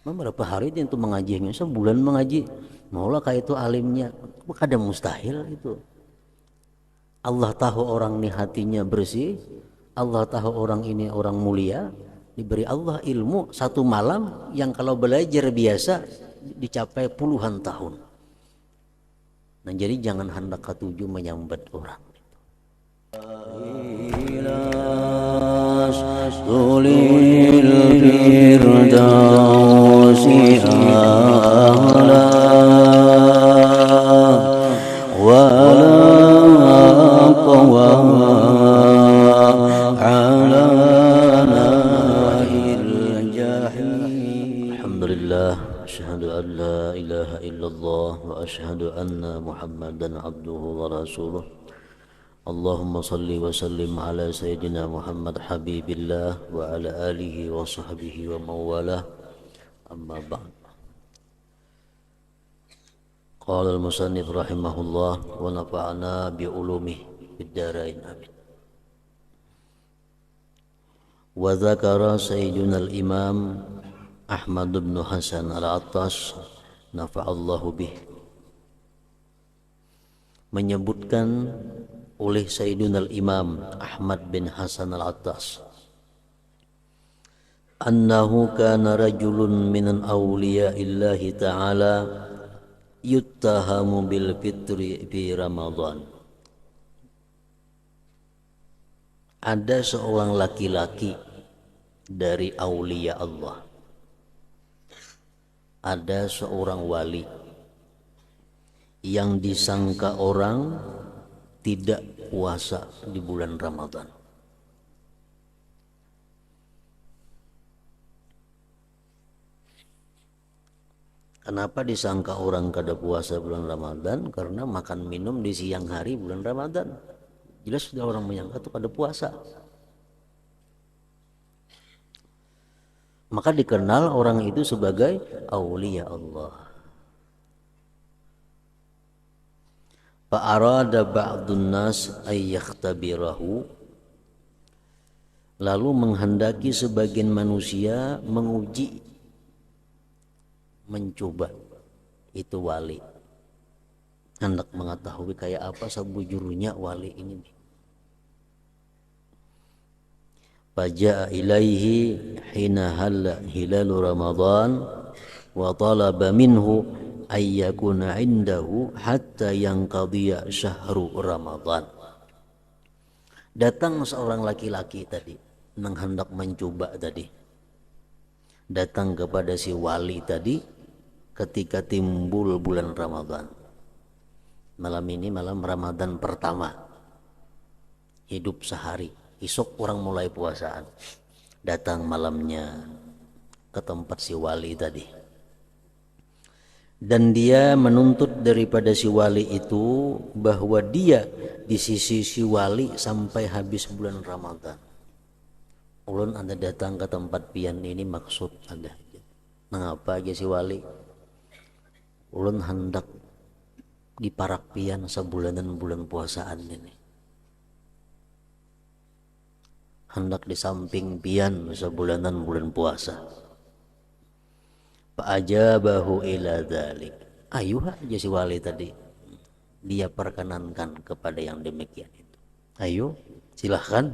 Berapa hari itu mengajinya? Sebulan mengaji. Maulah kayak itu alimnya. Ada mustahil itu. Allah tahu orang ini hatinya bersih. Allah tahu orang ini orang mulia. Diberi Allah ilmu satu malam yang kalau belajar biasa dicapai puluhan tahun. Nah jadi jangan hendak ketujuh menyambat orang. Alhamdulillah, asyhadu an la ilaha illallah wa asyhadu anna Muhammadan abduhu wa rasuluh. Allahumma salli wa sallim ala sayyidina Muhammad habibillah wa ala alihi wa sahbihi wa mawalah. Amma ba'd. Qala al-musannif rahimahullah wa nafa'ana bi ulumihi fid dharain amin. Wa dzakara sayyiduna al-imam Ahmad bin Hasan al-Attas nafa'allahu bih, menyebutkan oleh Sayyiduna al-Imam Ahmad bin Hasan al-Attas annahu kana rajulun minan awliya'illahi ta'ala yuttahamu bil fitri fi Ramadan. Ada seorang laki-laki dari aulia Allah, ada seorang wali yang disangka orang tidak puasa di bulan Ramadan. Kenapa disangka orang kada puasa bulan Ramadan? Karena makan minum di siang hari bulan Ramadan. Jelas sudah orang menyangka itu kada puasa. Maka dikenal orang itu sebagai aulia Allah. Fa'arada ba'dun nas ay yakhtabirahu, lalu menghendaki sebagian manusia menguji, mencoba itu wali, hendak mengetahui kayak apa sebujurnya wali ini. Faja'a ilaihi hina halla hilalu Ramadan wa talaba minhu ay yakuna indahu hatta yanqadhiya syahru Ramadan. Datang seorang laki-laki tadi, hendak mencoba tadi, datang kepada si wali tadi ketika timbul bulan Ramadan. Malam ini malam Ramadan pertama, hidup sehari, esok orang mulai puasaan. Datang malamnya ke tempat si wali tadi, dan dia menuntut daripada si wali itu bahwa dia di sisi si wali sampai habis bulan Ramadan. Ulun anda datang ke tempat pian ini maksud ada, mengapa aja si wali? Ulun hendak di parak pian sebulanan bulan puasaan ini, hendak di samping pian sebulanan bulan puasa. Fa'ajabahu ila dzalik, ayuh aja si wali tadi, dia perkenankan kepada yang demikian itu. Ayo silahkan,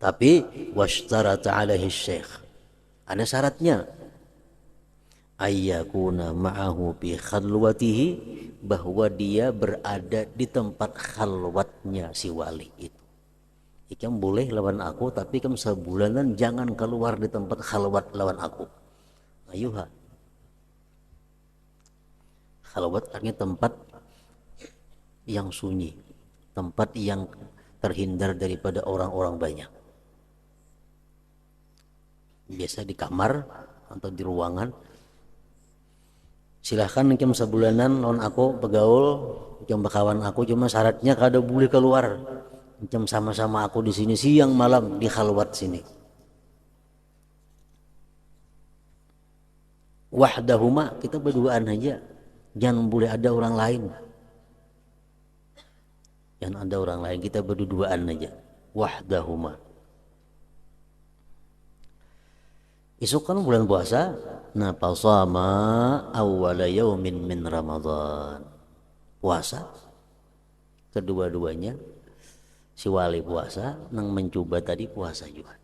tapi washtarata alaihi syekh, ada syaratnya, ayyakuna ma'ahu bi khalwatihi, bahwa dia berada di tempat khalwatnya si wali itu. Ikam boleh lawan aku, tapi ikam sebulanan jangan keluar di tempat khalwat lawan aku. Ayuha, khalwat artinya tempat yang sunyi, tempat yang terhindar daripada orang-orang banyak. Biasa di kamar atau di ruangan. Silahkan ikam sebulanan lawan aku begaul, ikam bakawan aku, cuma syaratnya kada boleh keluar. Ikam sama-sama aku di sini siang malam di khalwat sini. Wahdahuma, kita berduaan aja, jangan boleh ada orang lain. Jangan ada orang lain, kita berduaan aja. Wahdahuma. Esok kan bulan puasa, Nah, fasama awwala yaumin min Ramadan. Puasa kedua-duanya, si wali puasa, nang mencoba tadi puasa juga.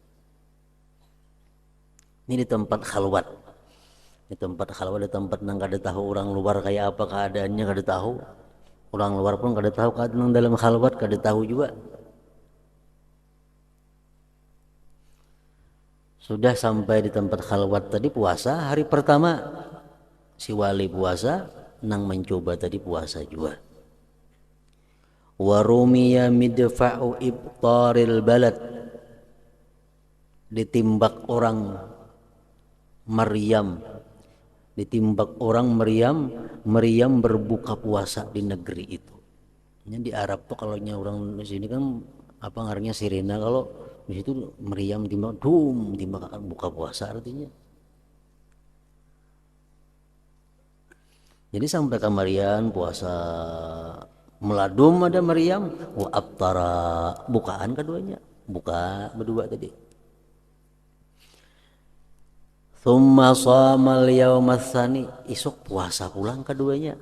Ini di tempat khalwat. Di tempat khalwat, di tempat nang kada tahu orang luar kayak apa keadaannya, kada tahu. Orang luar pun kada tahu keadaan dalam khalwat, kada tahu juga. Sudah sampai di tempat khalwat tadi puasa, hari pertama si wali puasa, nang mencoba tadi puasa juga. Warumiya midfa'u ibtaril balad, ditimbak orang Maryam, ditimbak orang Maryam berbuka puasa di negeri itu. Ini di Arab tuh, kalau orang di sini kan apa ngarannya sirena, kalau di situ Maryam timbak timbak akan buka puasa artinya. Jadi sampai ke Maryam puasa meladum ada Maryam, wa abtara, bukaan keduanya, buka berdua tadi. Thumma shamal yaumas tsani, isuk puasa pulang keduanya.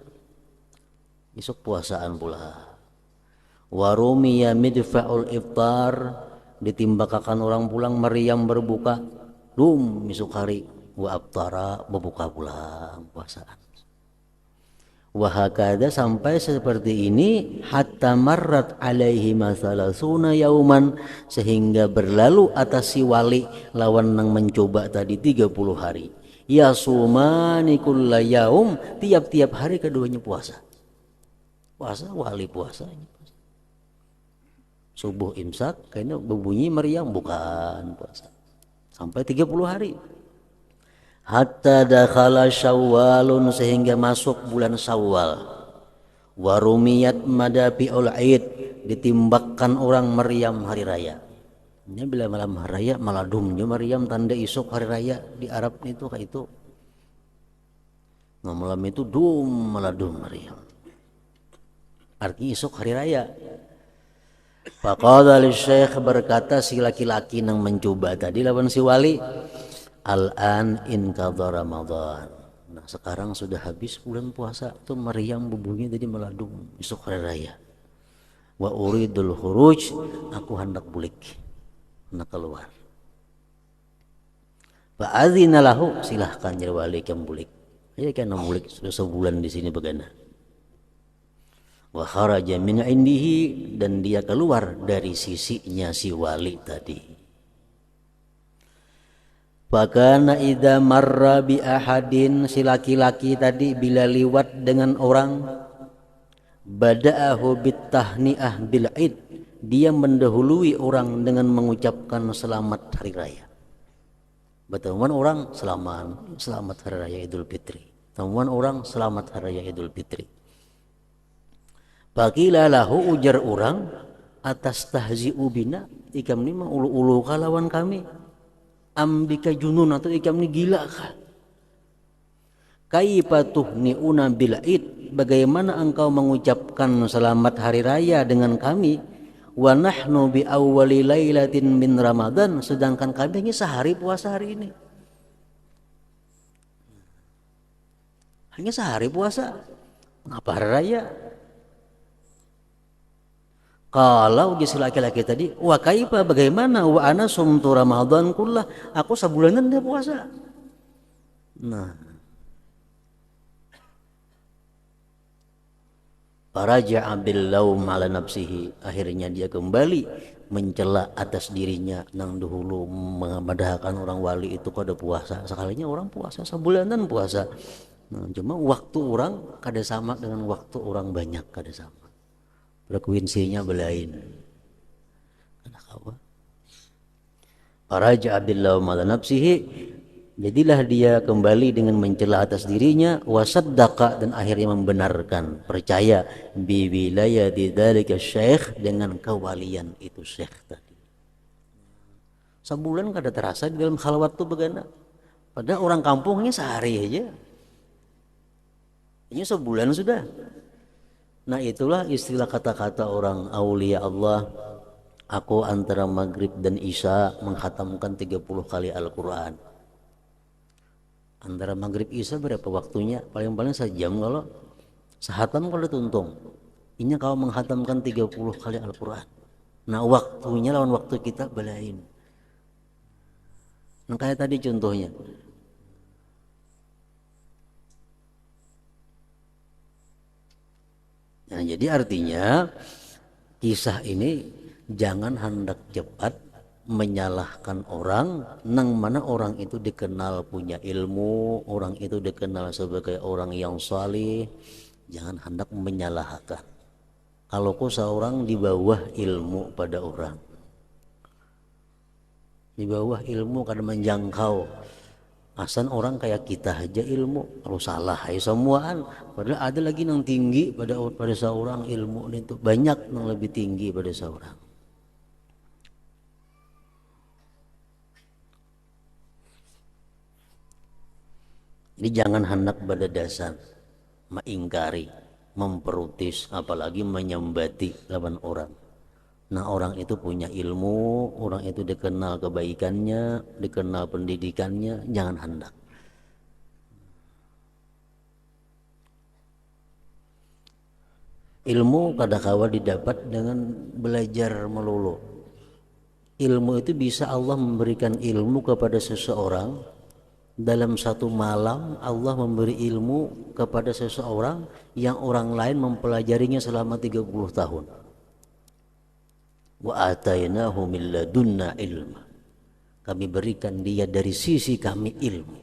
Isuk puasaan pula. Warumiya midfa'ul iftar, ditimbakakan orang pulang Maryam berbuka, isuk hari, wa abtara, berbuka pulang puasaan. Wahakada, sampai seperti ini, hatta marrat alaihi masalasuna yauman, sehingga berlalu atas si wali lawan nang mencoba tadi 30 hari. Yasumani kulla yaum, tiap-tiap hari keduanya puasa. Puasa wali puasa. Subuh imsak kayaknya berbunyi Maryam, bukan puasa. Sampai 30 hari. Hatta dakhala Syawalun, sehingga masuk bulan Syawal. Warumiyat madafi'ul Aid, ditimbakkan orang Maryam hari raya. Ini bila malam hari raya maladumnya Maryam, tanda isuk hari raya di Arab itu kayak itu. Nah, malam itu maladum Maryam. Artinya isuk hari raya. Faqala lisyekh, berkata si laki-laki nang mencoba tadi lawan si wali, al-an inqadha Ramadan. Nah, sekarang sudah habis bulan puasa tuh Maryam bubungnya tadi meladung esok hari raya. Wa uridul khuruj, aku hendak bulik, hendak keluar. Fa adzina lahu, silahkan jadi wali yang bulik. Ya kan bulik sudah sebulan di sini begana. Wa kharaja min indihi, dan dia keluar dari sisinya si wali tadi. Fakana idza marra bi ahadin, si laki-laki tadi bila liwat dengan orang, bada'ahu bitahni'ah bil id, dia mendahului orang dengan mengucapkan selamat hari raya. Bertemuan orang selamat hari raya Idul Fitri. Temuan orang selamat hari raya Idul Fitri. Faqila lahu, ujar orang, atas tahzi'u bina, ikam ni ulu-ulu kalawan kami. Ambika junun, atau ikam ni gila kah? Kaifa tuhni'una bil id, bagaimana engkau mengucapkan selamat hari raya dengan kami? Wa nahnu bi awwali lailatin min Ramadan, sedangkan kami ini sehari puasa hari ini. Hanya sehari puasa, ngapa hari raya? Kalau di laki-laki tadi, wa kaifa, bagaimana, wa ana sumtu Ramadan kullah, aku sebulanan dia puasa. Nah, faraja'a bil laum ala nafsihi, akhirnya dia kembali mencela atas dirinya, nang dahulu memadahkan orang wali itu kada puasa, sekalinya orang puasa sebulanan puasa. Nah, cuma waktu orang kada sama dengan waktu orang banyak, kada sama. Frekuensinya belain. Faraja'a bil laum ala nafsihi, jadilah dia kembali dengan mencela atas dirinya, wasaddaqa, dan akhirnya membenarkan, percaya, bi wilayati dzalika syekh, dengan kewalian itu syekh tadi. Sebulan kada terasa di dalam khalwat tuh begana. Padahal orang kampungnya sehari aja. Ini sebulan sudah. Nah, itulah istilah kata-kata orang aulia Allah. Aku antara maghrib dan isya menghatamkan 30 kali Al-Quran. Antara maghrib isya berapa waktunya? Paling-paling sejam kalau sehatam kalau tuntung. Ini kau menghatamkan 30 kali Al-Quran. Nah waktunya lawan waktu kita belain. Nah kayak tadi contohnya. Nah jadi artinya kisah ini jangan hendak cepat menyalahkan orang nang mana orang itu dikenal punya ilmu, orang itu dikenal sebagai orang yang salih. Jangan hendak menyalahkan. Kalau kau seorang di bawah ilmu pada orang, di bawah ilmu karena menjangkau, asan orang kayak kita aja ilmu kalau salah ya semuaan, padahal ada lagi yang tinggi pada seorang ilmu itu banyak yang lebih tinggi pada seorang. Jadi jangan hendak pada dasar mengingkari, memprotes, apalagi menyembati lawan orang. Nah orang itu punya ilmu, orang itu dikenal kebaikannya, dikenal pendidikannya, jangan hendak. Ilmu kadang-kala didapat dengan belajar melulu. Ilmu itu bisa Allah memberikan ilmu kepada seseorang. Dalam satu malam Allah memberi ilmu kepada seseorang yang orang lain mempelajarinya selama 30 tahun. Wa atainahu min ladunna ilma. Kami berikan dia dari sisi kami ilmu.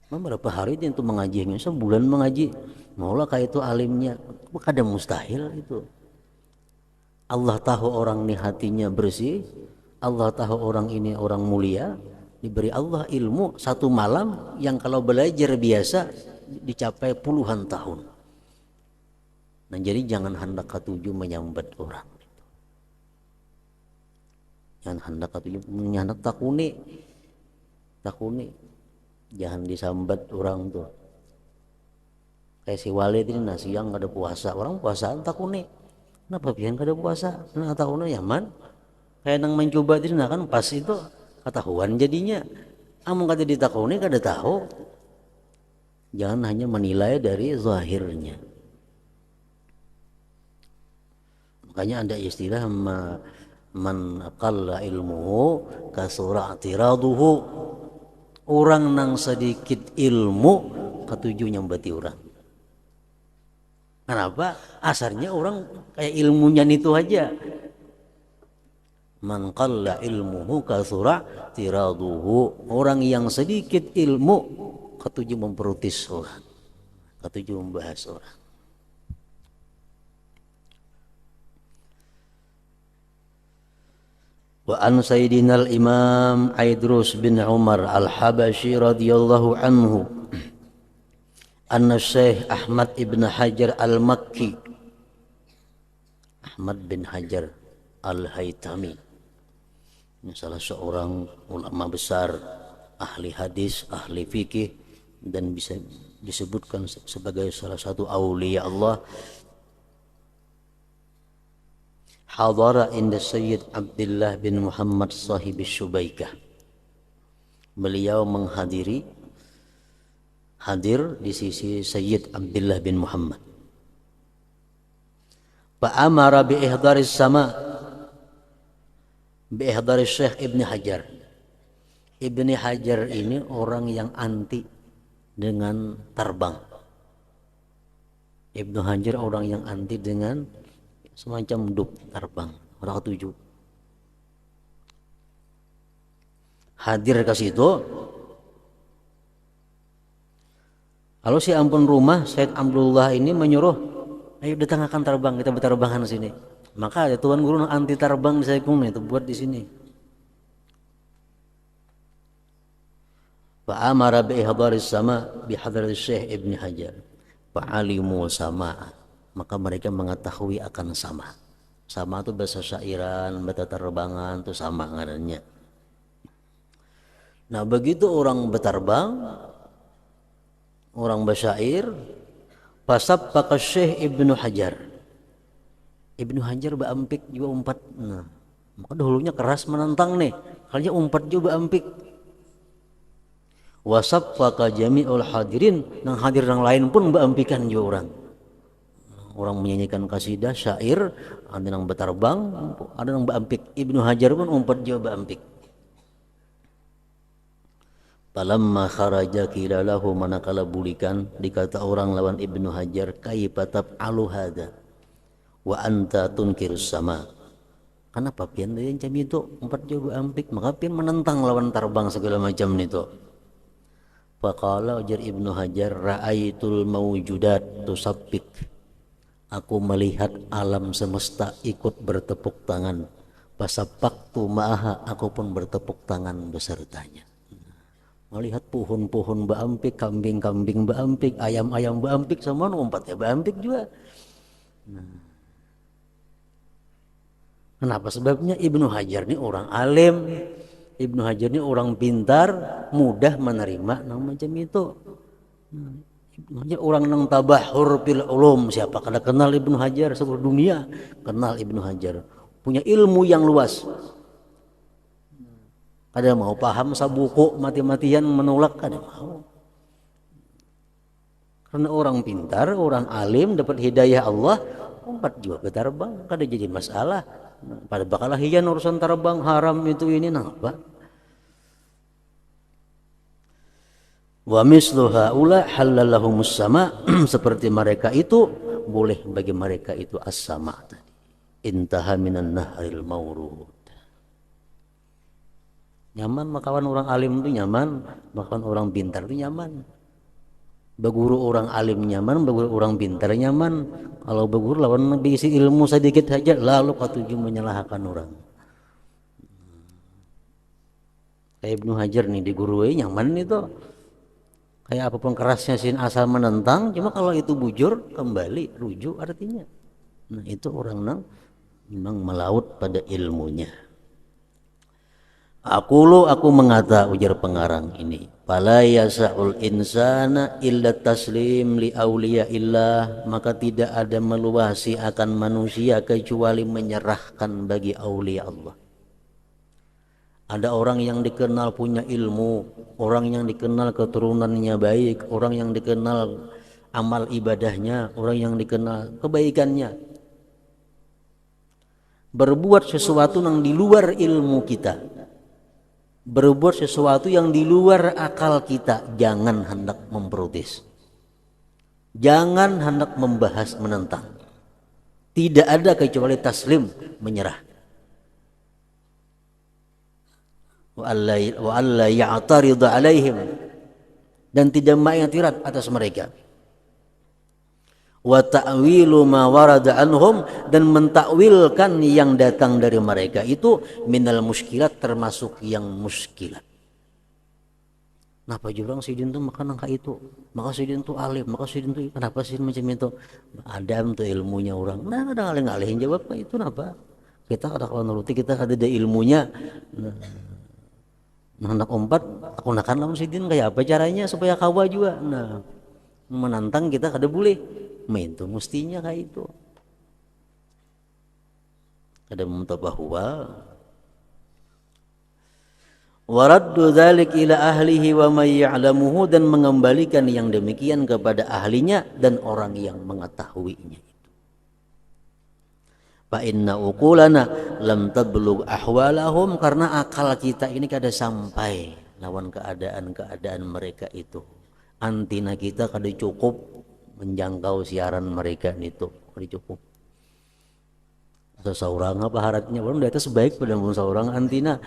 Beberapa hari itu mengajinya, sebulan mengaji. Maulah kayak itu alimnya, kada mustahil itu. Allah tahu orang ini hatinya bersih, Allah tahu orang ini orang mulia, diberi Allah ilmu satu malam yang kalau belajar biasa dicapai puluhan tahun. Nah jadi jangan hendak ketujuh menyambat orang. Jangan hendak ketujuh hendak takuni. Jangan disambat orang tuh. Kayak si Walid ini nasi yang kada puasa, orang puasaan takuni. Kenapa pian kada puasa? Nah takuni yaman. Kayak nang mencoba itu nah kan pas itu ketahuan jadinya. Amun kada ditakuni kada tahu. Jangan hanya menilai dari zahirnya. Makanya ada istilah man aqalla ilmuhu kasura atiraduhu. Orang nang sedikit ilmu ketujuh nyambati orang. Kenapa? Asarnya orang kayak ilmunya itu aja. Man qalla ilmuhu kasura tiraduhu. Orang yang sedikit ilmu ketujuh memprotes orang, ketujuh membahas orang. Wa an sayyidina al-imam Aidrus bin Umar al-Habashi radhiyallahu anhu anna Syekh Ahmad ibn Hajar al-Makki, Ahmad bin Hajar al-Haytami, ini salah seorang ulama besar, ahli hadis, ahli fikih, dan bisa disebutkan sebagai salah satu aulia Allah. Hadara inda Sayyid Abdullah bin Muhammad sahib Syubaikah. Beliau hadir di sisi Sayyid Abdullah bin Muhammad. Fa'amara bi ihdaris sama bi ihdaris Syekh Ibn Hajar. Ibn Hajar ini orang yang anti dengan terbang. Ibn Hajar orang yang anti dengan semacam duk terbang, orang ketujuh. Hadir ke situ. Kalau si ampun rumah Syekh Abdullah ini menyuruh, ayo datang akan terbang, kita berterbangan sini. Maka ada tuan guru anti terbang di Saikung itu buat di sini. Fa amara bi ihdaris sama bi hadratis Syekh Ibn Hajar. Fa alimu sama. Maka mereka mengetahui akan sama. Sama itu bahasa syairan, bahasa terbangan itu sama ngarannya. Nah begitu orang berterbang, orang bersyair, pasab pakai Syekh Ibnu Hajar. Ibnu Hajar berampik juga umpat. Nah, maka dahulunya keras menantang nih, kalinya umpat juga berampik. Wasaffaka jami'ul hadirin, nang hadir yang lain pun beampikan juga orang menyanyikan kasidah syair, ada yang bertarbang, ada yang beampik. Ibnu Hajar pun umpat juga beampik. Falamma kharaja qila lahu, manakala bulikan dikata orang lawan Ibnu Hajar, kaifa taf'alu hadza wa anta tunkirus sama. Kenapa pian yang jam itu umpat juga beampik, maka pian menentang lawan tarbang segala macam itu. Faqala, ujar Ibnu Hajar, ra'aitul mawjudat tusabbik. Aku melihat alam semesta ikut bertepuk tangan. Pasapaktu ma'aha, aku pun bertepuk tangan besertanya. Melihat pohon-pohon beampik, kambing-kambing beampik, ayam-ayam beampik, semua umpatnya beampik juga. Kenapa? Sebabnya Ibnu Hajar ini orang alim, Ibnu Hajar ini orang pintar, mudah menerima nama macam itu. Ibnu Hajar orang nang tabahur fil ulum, siapa kada kenal Ibnu Hajar, seluruh dunia kenal Ibnu Hajar. Punya ilmu yang luas. Kada mau paham sabuku mati-matian menolak, kada mau. Karena orang pintar, orang alim, dapat hidayah Allah, umpat juga berterbang, kada jadi masalah. Pada bakalah hian urusan terbang haram itu ini napa? Wa mislu haula halallahumus sama, seperti mereka itu boleh bagi mereka itu as-sama tadi. Intaha minan nahril mawrud. Nyaman makawan orang alim itu nyaman, makawan orang pintar itu nyaman. Beguru orang alim nyaman, beguru orang pintar nyaman. Kalau beguru lawan bisi ilmu sedikit saja lalu katuju menyalahkan orang. Kayak Ibnu Hajar nih digurui nyaman itu. Kayak apapun kerasnya sin asal menentang, cuma kalau itu bujur kembali rujuk artinya. Nah itu orang nang memang melaut pada ilmunya. Aku mengata, ujar pengarang ini, fala yasa'ul insana illa taslim li auliyaillah, maka tidak ada meluasi akan manusia kecuali menyerahkan bagi aulia Allah. Ada orang yang dikenal punya ilmu, orang yang dikenal keturunannya baik, orang yang dikenal amal ibadahnya, orang yang dikenal kebaikannya. Berbuat sesuatu yang di luar ilmu kita, berbuat sesuatu yang di luar akal kita, jangan hendak memprotes, jangan hendak membahas menentang. Tidak ada kecuali taslim, menyerah. Wa alla ya'tarid alaihim, dan tidak mengiktirad atas mereka. Wa ta'wilu ma warada anhum, dan mentakwilkan yang datang dari mereka itu minal muskilat, termasuk yang muskilat. Kenapa jurang sidin tuh makan angka itu, maka sidin tuh alim, maka sidin tuh kenapa sidin macam itu? Adam tuh ilmunya orang. Nah kadang alih-alihin jawab itu kenapa? Kita kada kawan nuruti, kita kada ada ilmunya. Nah hendak umpat aku nakan lawan sidin kayak apa caranya supaya kawa juga. Nah menantang kita kada boleh. Itu mestinya kayak itu. Kada mutabahwa. Waraddu dzalik ila ahlihi wa may ya'lamuhu, dan mengembalikan yang demikian kepada ahlinya dan orang yang mengetahuinya. Fa inna uqulana lam tablugh ahwalahum, karena akal kita ini kada sampai lawan keadaan-keadaan mereka itu. Antina kita kada cukup menjangkau siaran mereka itu, kada cukup. Seseorang apa haratnya belum di atas baik pada seorang antina.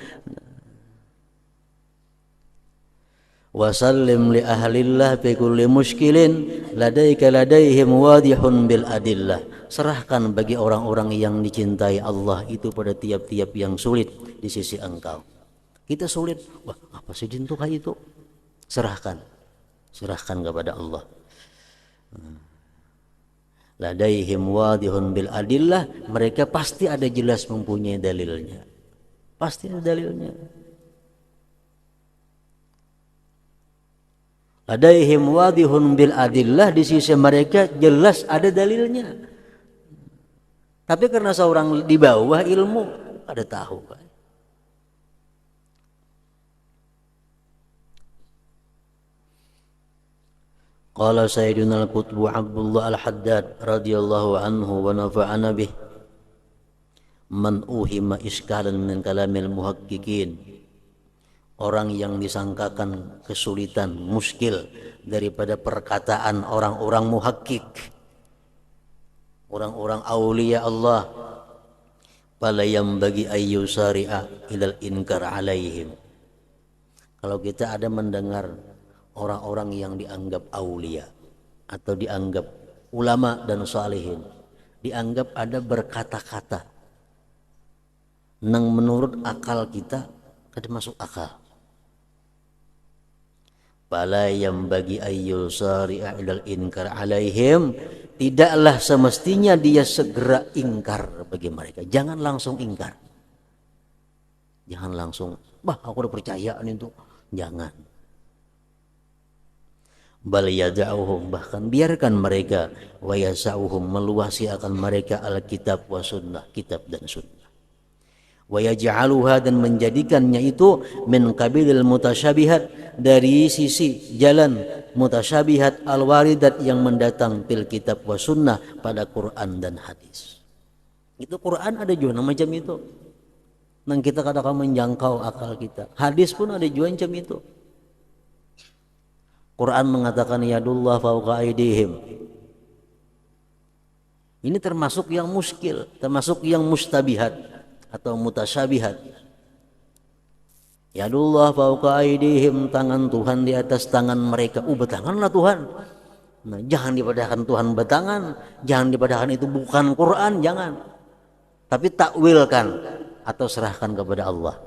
Wasallim li ahlillah fi kulli muskilin ladaihim wadihun bil adillah. Serahkan bagi orang-orang yang dicintai Allah itu pada tiap-tiap yang sulit di sisi engkau. Kita sulit, wah apa sih dintu kayak itu? Serahkan kepada Allah. Ladaihim wadihun bil adillah, mereka pasti ada jelas mempunyai dalilnya. Pasti ada dalilnya. Ladaihim wadihun bil adillah, di sisi mereka jelas ada dalilnya. Tapi karena seorang di bawah ilmu ada tahu kan. Qala Sayyiduna al-Qutbu Abdullah al-Haddad radhiyallahu anhu wa nafa'ana bih, man uhima iskalan min kalamil muhaqqiqin, orang yang disangkakan kesulitan, muskil daripada perkataan orang-orang muhakkik, orang-orang aulia Allah, fala yambagi ayyusari'a ilal inkar alaihim. Kalau kita ada mendengar orang-orang yang dianggap aulia atau dianggap ulama dan salihin, dianggap ada berkata-kata nang menurut akal kita kada masuk akal, fala yambagi ayyusari'a ilal inkar alaihim, tidaklah semestinya dia segera ingkar bagi mereka. Jangan langsung ingkar, jangan langsung, bah aku udah percaya nih itu, jangan. Bal yada'uhum, bahkan biarkan mereka, wa yasa'uhum, meluasi akan mereka al-kitab wa sunnah, kitab dan sunnah, wa yaj'aluha, dan menjadikannya itu min qabilil mutasyabihat, dari sisi jalan mutasyabihat al-waridat, yang mendatang fil kitab wa sunnah, pada Quran dan hadis. Itu Quran ada juga macam itu, nang kita kadang-kadang menjangkau akal kita. Hadis pun ada juga macam itu. Quran mengatakan yadullah fauqa aydihim. Ini termasuk yang muskil, termasuk yang mustabihat atau mutasyabihat. Yadullah fauqa aydihim, tangan Tuhan di atas tangan mereka. Betanganlah Tuhan. Nah, jangan dipadahkan Tuhan betangan, jangan dipadahkan itu bukan Quran, jangan. Tapi takwilkan atau serahkan kepada Allah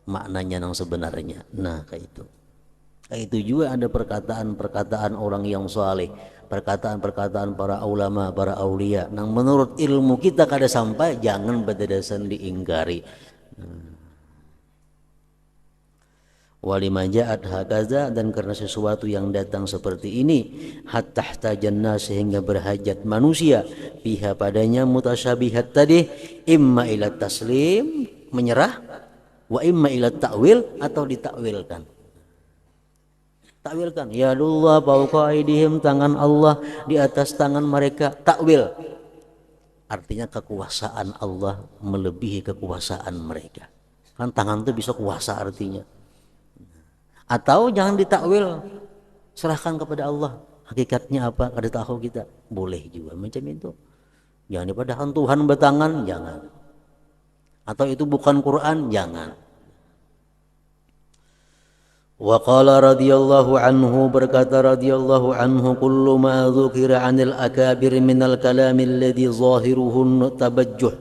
maknanya yang sebenarnya. Nah, kayak itu. Itu juga ada perkataan-perkataan orang yang saleh, perkataan-perkataan para ulama, para aulia, nang menurut ilmu kita kada sampai, jangan berdasarkan diingkari. Walima ja'at hakaza, dan karena sesuatu yang datang seperti ini, hatta tahtajanna, sehingga berhajat manusia, fiha padanya mutasyabihat tadi, imma ila taslim, menyerah, wa imma ila ta'wil, atau ditakwilkan. Takwilkan, ya Allah fauqa aydihim, tangan Allah di atas tangan mereka. Takwil artinya kekuasaan Allah melebihi kekuasaan mereka. Kan tangan itu bisa kuasa artinya. Atau jangan ditakwil, serahkan kepada Allah. Hakikatnya apa? Kada tahu kita. Boleh juga macam itu. Jangan dipadahkan Tuhan bertangan, jangan. Atau itu bukan Quran, jangan. Wa qala radhiyallahu anhu, berkata radhiyallahu anhu, kullu ma dzukira 'anil akabir minal kalami alladhi zahiruhu tabajjuh.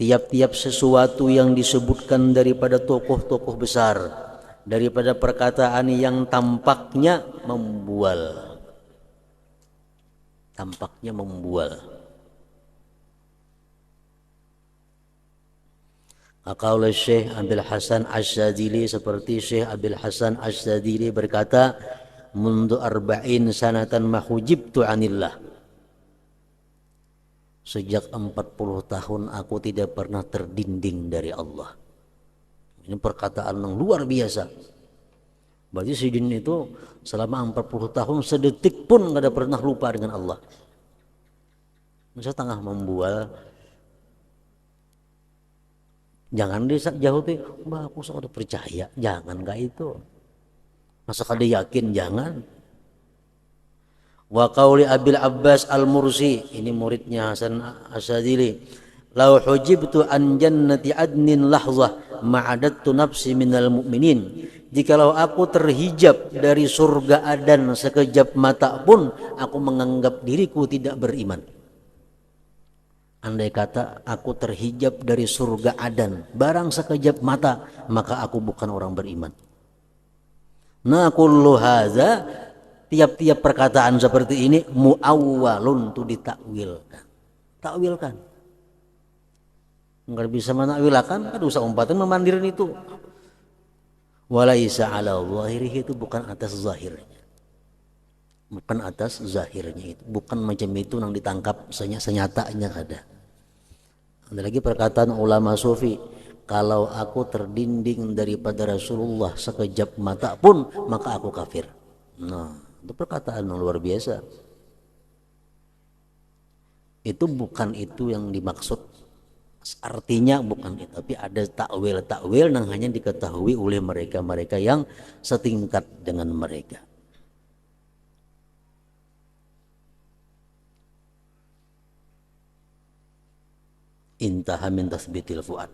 Tiap-tiap sesuatu yang disebutkan daripada tokoh-tokoh besar, daripada perkataan yang tampaknya membual. Tampaknya membual. Qaul Syekh Abil Hasan Asy-Syadzili, seperti Syekh Abil Hasan Asy-Syadzili berkata, mundu arba'in sanatan mahujibtu anillah, sejak 40 tahun aku tidak pernah terdinding dari Allah. Ini perkataan yang luar biasa. Berarti Sidin itu selama 40 tahun sedetik pun tidak pernah lupa dengan Allah. Masa tengah membual, jangan jauh tuh, mbak aku sudah percaya, jangan gak itu. Masa kada yakin, jangan. Wa qauli Abil Abbas Al-Mursi, ini muridnya Hasan Asy-Syadzili, lau hujibtu an jannati adnin lahzah ma'adattu nafsi minal mu'minin, jikalau aku terhijab dari surga Adan sekejap mata pun, aku menganggap diriku tidak beriman. Andai kata aku terhijab dari surga Adan barang sekejap mata, maka aku bukan orang beriman. Nah, kullu hadza, tiap-tiap perkataan seperti ini muawwalun, tu ditakwilkan. Takwilkan. Enggak bisa menakwilkan, ada usah umpatan memandirin itu. Walaisa ala zahirihi, itu bukan atas zahirnya. Bukan atas zahirnya itu, bukan macam itu yang ditangkap senyatanya ada. Ada lagi perkataan ulama sufi, kalau aku terdinding daripada Rasulullah sekejap mata pun maka aku kafir. Nah, itu perkataan yang luar biasa. Itu bukan itu yang dimaksud, artinya bukan itu, tapi ada takwil yang hanya diketahui oleh mereka yang setingkat dengan mereka. Intaha min tasbitil fuad.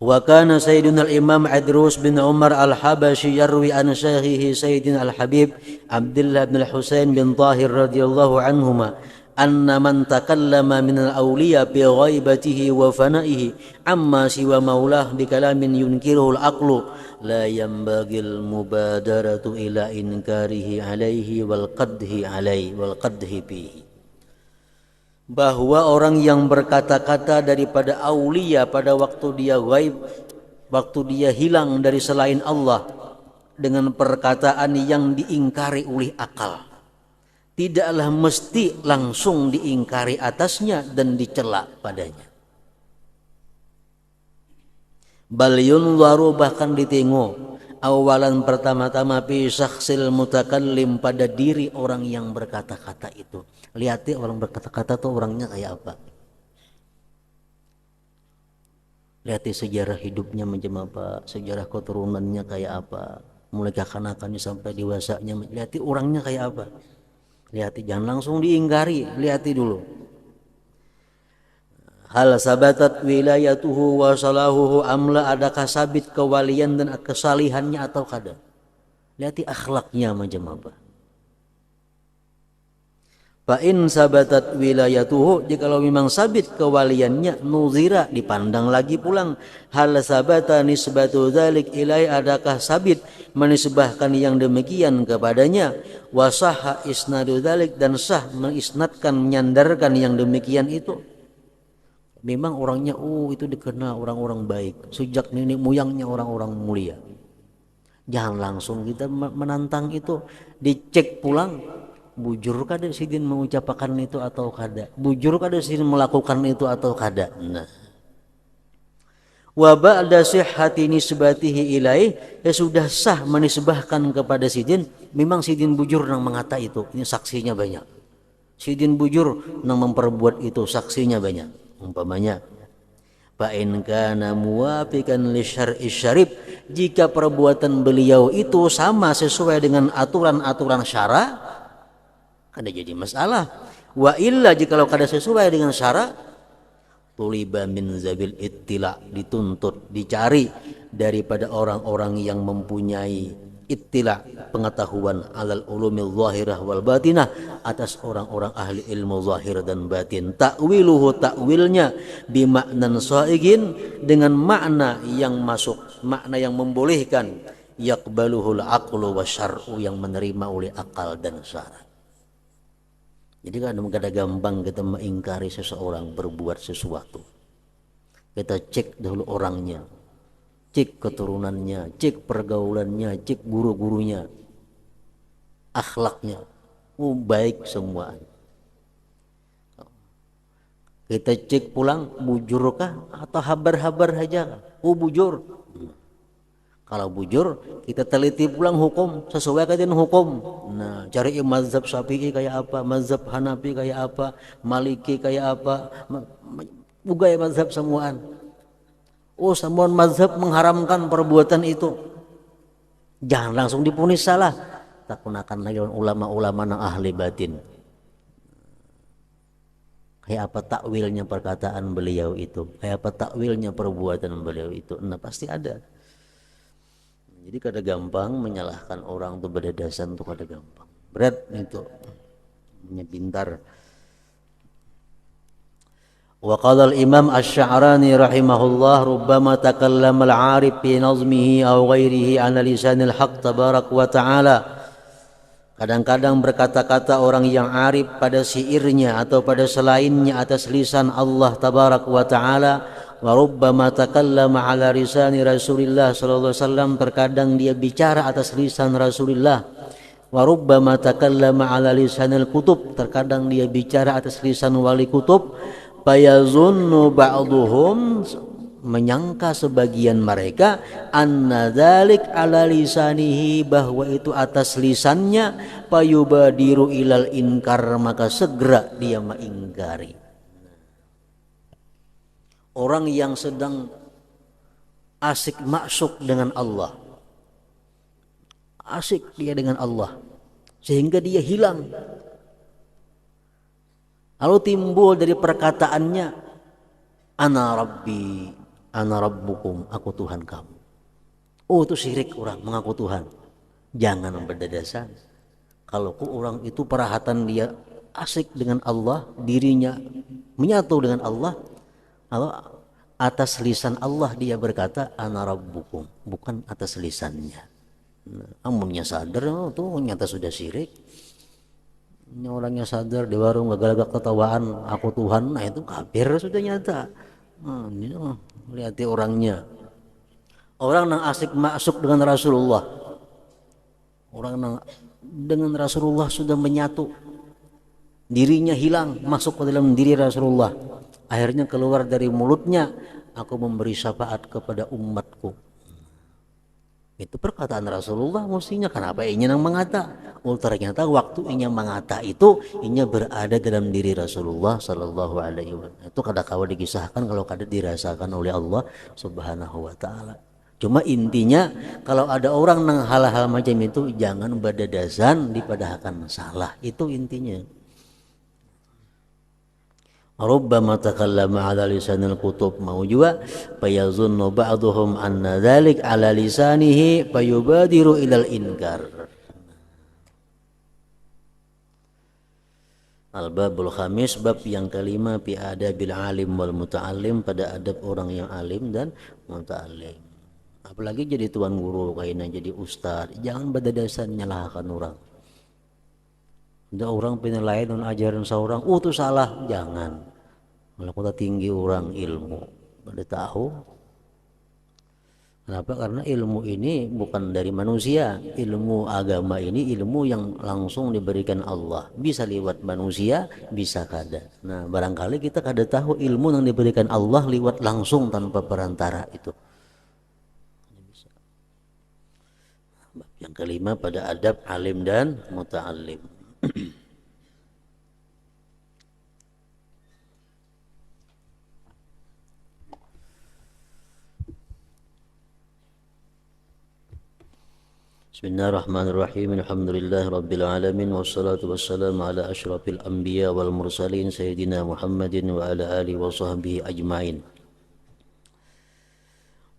Wa kana sayyiduna al-imam Idrus bin Umar al-Habashi yarwi an syekhihi sayyidina al-Habib Abdullah bin al-Husain bin Tahir radhiyallahu anhuma anna man takallama min al-awliya bi ghaibatihi wa fana'ihi amma siwa maulah bi kalamin yunkiruhu al-aqlu la yanbaghil mubadaratu ila inkarihi alaihi wal qadhi bihi. Bahwa orang yang berkata-kata daripada aulia pada waktu dia ghaib, waktu dia hilang dari selain Allah dengan perkataan yang diingkari oleh akal, tidaklah mesti langsung diingkari atasnya dan dicela padanya. Bal yunzaru, bahkan ditengok awalan pertama-tama fi syakhsil mutakallim, pada diri orang yang berkata-kata itu. Lihat orang berkata-kata tuh orangnya kayak apa. Lihat sejarah hidupnya macam apa, sejarah keturunannya kayak apa, mulai kekanakannya sampai dewasanya. Lihat orangnya kayak apa. Lihat, jangan langsung diingkari, lihat dulu. Hal sabatat wilayatuhu wa salahuhu amla, adakah sabit kewalian dan kesalihannya atau kada. Lihat akhlaknya macam apa. Fa in sabatat wilayatuhu, jikalau memang sabit kewaliannya, nuzira, dipandang lagi pulang. Hal sabata nisbatu dzalik ilai, adakah sabit menisbahkan yang demikian kepadanya. Wa sahha isnadu dzalik, dan sah mengisnadkan, menyandarkan yang demikian itu. Memang orangnya itu dikenal orang-orang baik, sejak nenek moyangnya orang-orang mulia. Jangan langsung kita menantang itu, dicek pulang. Bujur kada sidin mengucapkan itu atau kada, bujur kada sidin melakukan itu atau kada. Nah, wa ba'da sihhati nisbatihi ilaih, ya sudah sah menisbahkan kepada sidin, memang sidin bujur nang mengata itu, ini saksinya banyak. Sidin bujur nang memperbuat itu, saksinya banyak. Umpamanya, fa in kana muwafiqan li syar'i syarif, jika perbuatan beliau itu sama sesuai dengan aturan-aturan syara, kada jadi masalah. Wa illa, jikalau kada sesuai dengan syara, tuliba min zabil ittila, dituntut, dicari daripada orang-orang yang mempunyai ittila, pengetahuan, alal ulumil zahirah wal batinah, atas orang-orang ahli ilmu zahir dan batin. Ta'wiluhu, ta'wilnya, bimaknan saigin, dengan makna yang masuk, makna yang membolehkan, yaqbaluhul aqlu wasyar'u, yang menerima oleh akal dan syara. Jadi kadang-kadang gampang kita mengingkari seseorang berbuat sesuatu. Kita cek dahulu orangnya, cek keturunannya, cek pergaulannya, cek guru-gurunya, akhlaknya, baik semua. Kita cek pulang, bujurkah atau habar-habar saja? Bujur. Kalau bujur, kita teliti pulang hukum, sesuai dengan hukum. Nah, cari mazhab Syafi'i kayak apa, mazhab Hanafi kayak apa, Maliki kayak apa, bugai mazhab semuaan. Semuaan mazhab mengharamkan perbuatan itu. Jangan langsung dipunis salah. Tak gunakan lagi ulama-ulama yang ahli batin. Kayak apa takwilnya perkataan beliau itu, kayak apa takwilnya perbuatan beliau itu. Nah, pasti ada. Jadi kada gampang menyalahkan orang tuh, berdasar tuh kada gampang. Berat itu, punya pintar. Wa qala al-Imam Asy-Sya'rani rahimahullah, rubbama takallama al-'arif fi nazmihi aw ghairihi 'ala lisanil haqq tabarak wa ta'ala. Kadang-kadang berkata-kata orang yang arif pada syairnya atau pada selainnya atas lisan Allah tabarak wa ta'ala. Wa rubbama takallama ala lisani Rasulillah sallallahu alaihi wasallam, terkadang dia bicara atas lisan Rasulullah. Wa rubbama takallama ala lisanil kutub, terkadang dia bicara atas lisan wali kutub. Fayazunnu ba'duhum, menyangka sebagian mereka anna dzalik ala lisanihi, bahwa itu atas lisannya, payubadiru ilal inkar, maka segera dia mengingkari. Orang yang sedang asik maksuk dengan Allah, asik dia dengan Allah sehingga dia hilang, lalu timbul dari perkataannya ana rabbi ana rabbukum, aku Tuhan kamu. Oh, itu syirik orang mengaku Tuhan. Jangan berdadasan. Kalau orang itu perhatian dia asik dengan Allah, dirinya menyatu dengan Allah, lalu atas lisan Allah dia berkata ana rabbukum, bukan atas lisannya. Amunnya sadar, oh, tuh nyata sudah syirik. Ini orangnya sadar di warung gagak-gagak ketawaan aku Tuhan, nah itu kafir sudah nyata. Ini lihat orangnya, orang yang asik masuk dengan Rasulullah, orang yang dengan Rasulullah sudah menyatu, dirinya hilang masuk ke dalam diri Rasulullah, akhirnya keluar dari mulutnya, aku memberi syafaat kepada umatku. Itu perkataan Rasulullah mestinya. Kenapa inya yang mengata? Oh, ternyata waktu inya mengata itu inya berada dalam diri Rasulullah Sallallahu Alaihi Wasallam. Itu kadang-kala dikisahkan kalau kada dirasakan oleh Allah Subhanahu Wa Taala. Cuma intinya kalau ada orang nang hal-hal macam itu jangan berdadasan dipadahkan salah. Itu intinya. Rubbama takallama ala lisanil kutub, mau juga fayazunnu ba'duhum anna dzalik ala lisanihi fayubadiru ilal inkar. Al-babul khamis, bab yang kelima, fi adabil alim wal muta'allim, pada adab orang yang alim dan muta'allim. Apalagi jadi tuan guru kayaknya jadi ustaz, jangan berdadasan nyalahkan orang. Ada orang penilaian dan ajaran seorang, itu salah, jangan. Kalau kita tinggi orang ilmu, pada tahu. Kenapa? Karena ilmu ini bukan dari manusia. Ilmu agama ini ilmu yang langsung diberikan Allah. Bisa lewat manusia, bisa kada. Nah, barangkali kita kada tahu ilmu yang diberikan Allah lewat langsung tanpa perantara itu. Yang kelima pada adab alim dan muta'allim. Bismillahirrahmanirrahim. Alhamdulillahi rabbil alamin, wassalatu wassalamu ala asyrafil anbiya wal mursalin sayyidina Muhammadin wa ala alihi wa sahbihi ajmain.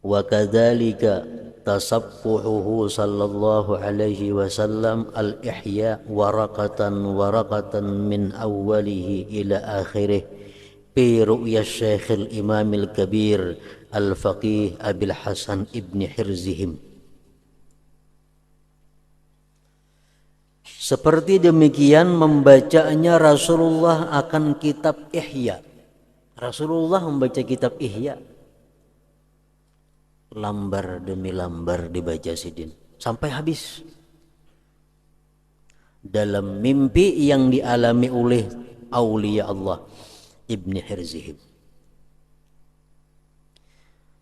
Wa kadzalika tasaffuhuhu sallallahu alaihi wasallam al-ihya warakatan min awwalihi ila akhirih fi ru'ya Syekhil Imamil Kabir al-Faqih Abil Hasan ibn Hirzihim. Seperti demikian membacanya Rasulullah akan kitab Ihya. Rasulullah membaca kitab Ihya, lambar demi lambar dibaca sidin sampai habis, dalam mimpi yang dialami oleh aulia Allah Ibni Hirzihim.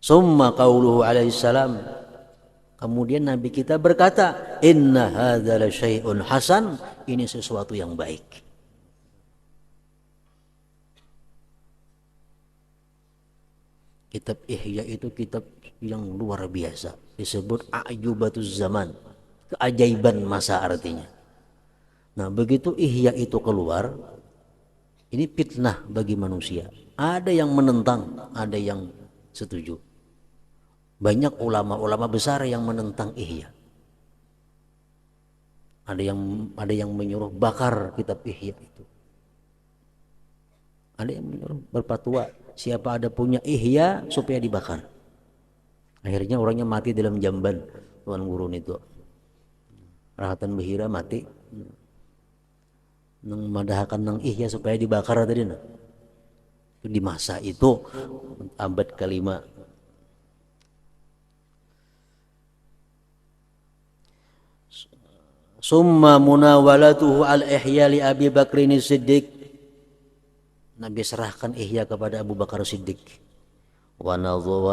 Summa qauluhu alaihi salam, kemudian Nabi kita berkata, inna hadza la syai'un hasan, ini sesuatu yang baik. Kitab Ihya itu kitab yang luar biasa, disebut a'jubatuz zaman, keajaiban masa artinya. Nah, begitu Ihya itu keluar, ini fitnah bagi manusia. Ada yang menentang, ada yang setuju. Banyak ulama-ulama besar yang menentang Ihya. Ada yang menyuruh bakar kitab Ihya itu. Ada yang menyuruh berfatwa, siapa ada punya Ihya supaya dibakar. Akhirnya orangnya mati dalam jamban tuan gurun itu. Rahatan Bahira mati. Nang madahakan nang Ihya supaya dibakar tadi nah. Itu di masa itu abad kelima. Summa munawalatuhu al-ihya li Abi Bakrin Siddiq. Nabi serahkan Ihya kepada Abu Bakar Siddiq. wa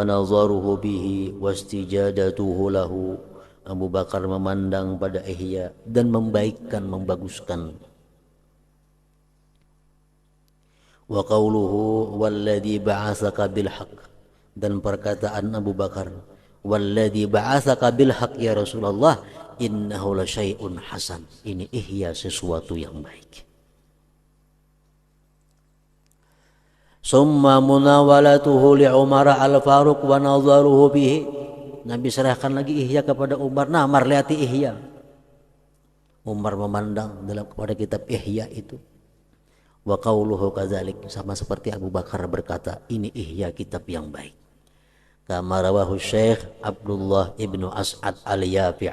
nazaruhu bihi wastijadatuhu lahu. Abu Bakar memandang pada Ihya dan membaikkan, membaguskan. Wa qawluhu walladzi ba'atsaka bil haqq, dan perkataan Abu Bakar, walladzi ba'atsaka bil haqq ya Rasulullah, innahu la syai'un hasan. Ini Ihya sesuatu yang baik. Summa munawalatuhu li Umar al-Faruq wa nazaruhu bihi. Nabi serahkan lagi Ihya kepada Umar. Nah, marliati Ihya. Umar memandang dalam kepada kitab Ihya itu. Wa qauluhu kadzalik, sama seperti Abu Bakar berkata, ini Ihya kitab yang baik. Kama rawahu Syekh Abdullah ibnu As'ad al-Yafi'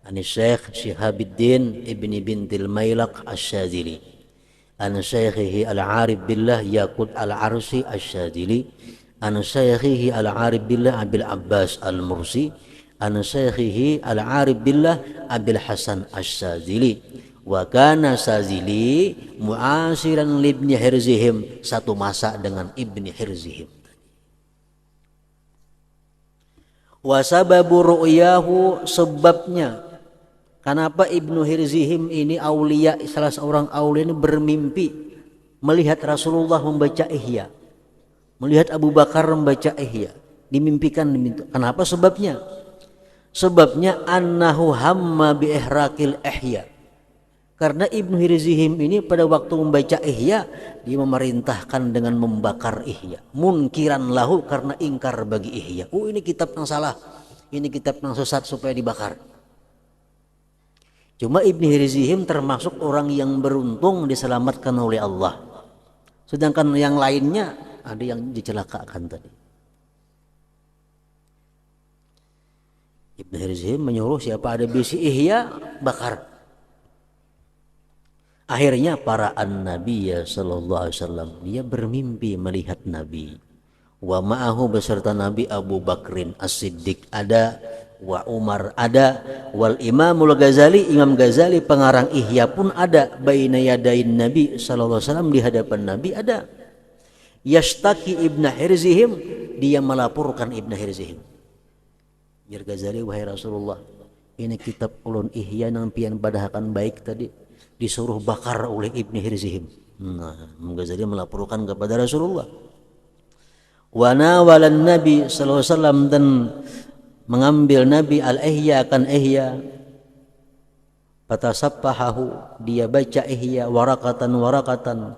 ani Syekh Syihabuddin ibni bintil Mailaq asy-Syadzili an Syekhihi al-Arif billah Yaqut al-Arsi asy-Syadzili an Syekhihi al-Arif billah Abil Abbas al-Mursi an Syekhihi al-Arif billah Abil Hasan asy-Syadzili wa kana Syadzili mu'asiran libni Hirzihim, satu masa dengan Ibni Hirzihim. Wa sababu ru'yahu, sebabnya kenapa Ibnu Hirzihim ini aulia, salah seorang aulia ini bermimpi melihat Rasulullah membaca Ihya, melihat Abu Bakar membaca Ihya, dimimpikan. Kenapa sebabnya? Sebabnya annahu hamma bi ihraqil Ihya, karena Ibnu Hirzihim ini pada waktu membaca Ihya, dia memerintahkan dengan membakar Ihya, munkiran lahu, karena ingkar bagi Ihya. Ini kitab yang salah, ini kitab yang sesat, supaya dibakar. Cuma Ibnu Hirzihim termasuk orang yang beruntung diselamatkan oleh Allah. Sedangkan yang lainnya ada yang dicelakakan tadi. Ibnu Hirzihim menyuruh siapa ada bisi Ihya, bakar. Akhirnya para an-Nabiya sallallahu alaihi wasallam, dia bermimpi melihat Nabi. Wa ma'ahu, beserta Nabi, Abu Bakrin As-Siddiq ada, wa Umar ada, wal Imamul Ghazali, Imam Ghazali pengarang Ihya pun ada, baina yadain Nabi sallallahu alaihi wasallam, di hadapan Nabi ada. Yashtaki Ibnu Hirzihim, dia melaporkan Ibnu Hirzihim. Ya Ghazali, wahai Rasulullah, ini kitab ulun Ihya yang pian badahakan baik tadi disuruh bakar oleh Ibnu Hirzihim. Nah, Imam Ghazali melaporkan kepada Rasulullah. Wa nawalan Nabi sallallahu alaihi wasallam, dan mengambil Nabi al-Ihya akan Ihya. Fatasaffahahu, dia baca Ihya warakatan warakatan,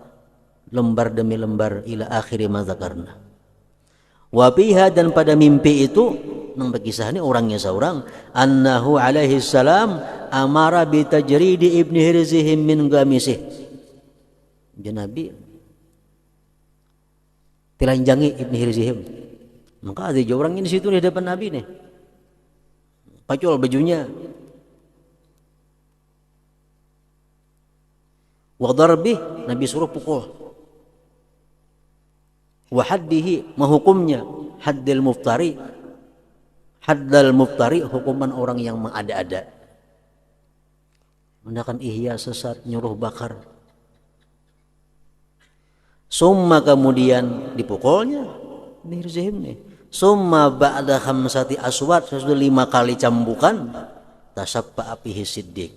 lembar demi lembar, ila akhiri ma dzakarna. Wa biha, dan pada mimpi itu, nang berkisah ini orangnya seorang, annahu alaihi salam amara bi tajridi Ibnu Hirzihim min gamisih. Dia Nabi telanjangi Ibnu Hirzihim. Maka ada orang ini di situ di depan Nabi nih, pacul bajunya. Wa darbi, Nabi suruh pukul. Wa haddihi, menghukumnya, haddil muftari, haddal muftari, hukuman orang yang mengada-ada. Mendakan Ihya sesat, nyuruh bakar. Summa, kemudian dipukulnya Hirzihim nih. Summa ba'da khamsati aswat, sesudah 5 kali cambukan, tasabba apihi Siddiq,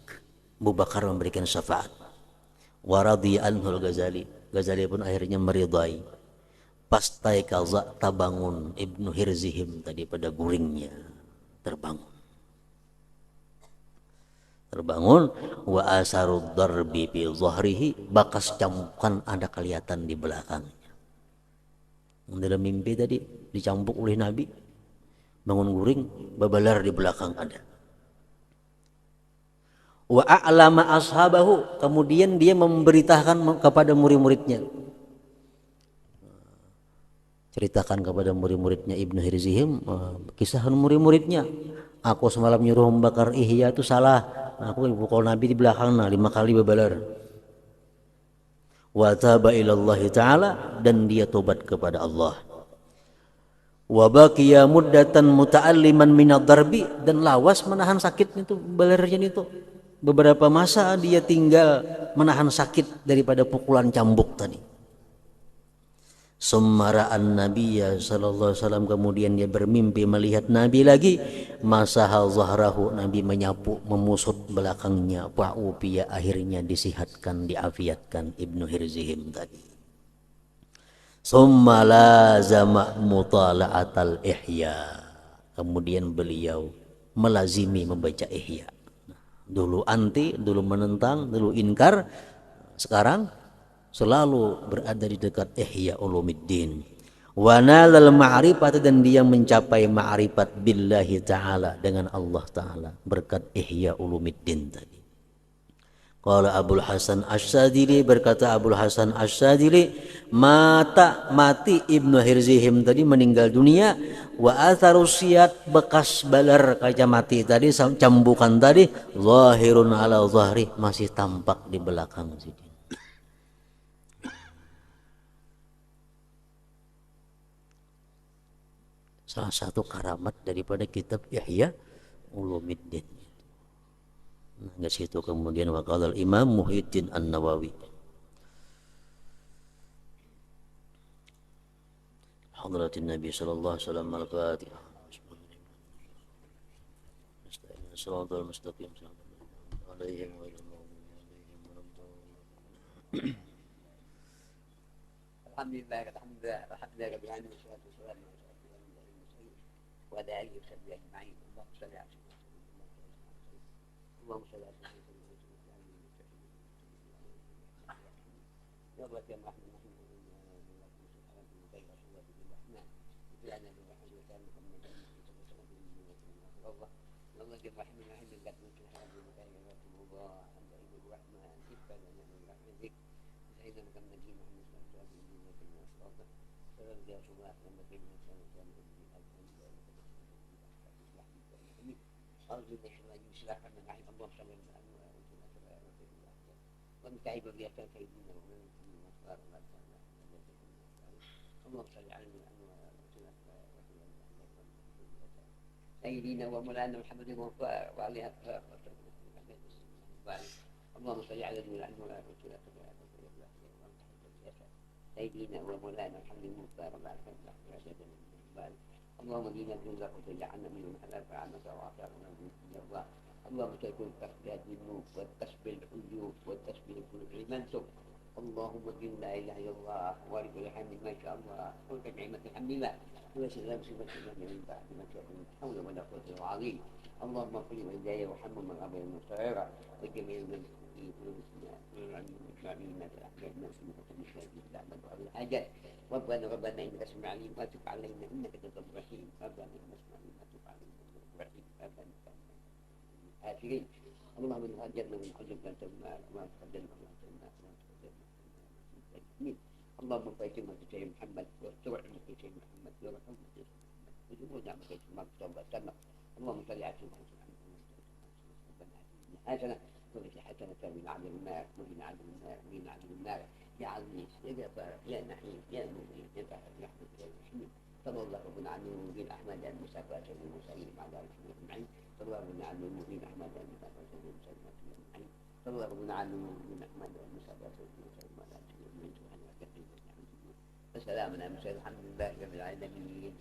Abu Bakar memberikan syafaat. Wa radhiya anhul Ghazali, Ghazali pun akhirnya meridai. Pastai kaza, tabangun Ibnu Hirzihim tadi pada guringnya, terbangun. Wa asarud darbi fi dhahrihi, bakas cambukan ada kelihatan di belakangnya. Dalam mimpi tadi dicambuk oleh Nabi, bangun guring, babalar di belakang ada. Wa a'lama ashabahu, kemudian dia memberitakan kepada murid-muridnya, ceritakan kepada murid-muridnya Ibnu Hirzihim, kisah murid-muridnya, aku semalam nyuruh membakar Ihya itu salah, aku pukul Nabi di belakang 5 kali babalar. Wa taba ilallahi ta'ala, dan dia tobat kepada Allah. Wa baqiya muddatan muta'alliman minad darbi, dan lawas menahan sakit itu balarnya itu. Beberapa masa dia tinggal menahan sakit daripada pukulan cambuk tadi. Summara'an Nabiyya sallallahu alaihi wasallam, kemudian dia bermimpi melihat Nabi lagi. Masaha zahrahu, Nabi menyapu memusut belakangnya. Fa'ufiya, akhirnya disihatkan, diafiatkan Ibnu Hirzihim tadi. Summa lazama mutala'atal ihya, kemudian beliau melazimi membaca Ihya. Dulu anti, dulu menentang, dulu inkar, sekarang selalu berada di dekat Ihya Ulumuddin. Wa nalal ma'rifat, dan dia mencapai ma'rifat billahi ta'ala, dengan Allah ta'ala, berkat Ihya Ulumuddin tadi. Qala Abul Hasan Asy-Syadzili, berkata Abul Hasan Asy-Syadzili, mati Ibnu Hirzihim tadi, meninggal dunia. Wa atharusiat, bekas balar kaca mati tadi, cambukan tadi, zahirun ala zahri, masih tampak di belakang sini. Salah satu karamat daripada kitab Ihya Ulumuddin. Nah, situ kemudian waqala Imam Muhyiddin An-Nawawi, hadratin Nabi sallallahu alaihi wasallam, al-Fatihah. Shiratal mustaqim, alaihim wa alhamdulillah rabbil alamin, wassalatu wassalamu ala asyrafil mursalin wa ala alihi wa sahbihi ajma'in. Allahumma shalli ala sayyidina سيدنا ومولانا محمد وعلى اللهم صل على سيدنا سيدنا ومولانا محمد المختار اللهم دينا بالله وجعلنا منهم حلال فعلنا وعافانا من الله. اللهم تكون تقبيل الذنوب والتسبيح العيوب والتسبيح كل المنسوب. اللهم دين لا اله الا الله وارث الحمد ما شاء الله قلت نعمه الحمد لله وسلام صفه من بعد ما شاء الله حول ولا قوه الا بالله. اللهم اغفر لي وحمد من ابي المصيره وجميع من في قلوبنا الحاجات. ربنا انك تسمع عليم وتب علينا انك تتوب رحيم. ربنا انك تسمع عليم وتب علينا انك تتوب رحيم. ربنا آخرين. اللهم من هاجرنا من حجب ما تقدمنا وما تقدمنا. اللهم فايتم في محمد واستوعب في شيء محمد ورحمه في محمد وجمعنا في ما توبتنا. اللهم صل على سيدنا محمد. ربنا آتنا وفي حسنة من عذاب النار ومن عذاب النار ومن عذاب النار. يا عزيز يا جبار يا نحيم يا مغيث يا بحر رحمة يا رحيم. صلى الله ربنا على المبين أحمد المسافات والمرسلين على رسول أجمعين. صلى الله ربنا على المبين أحمد المسافات والمرسلين أجمعين. صلى الله ربنا على المبين أحمد المسافات والمرسلين على رسول أجمعين. السلام عليكم. الحمد لله رب العالمين.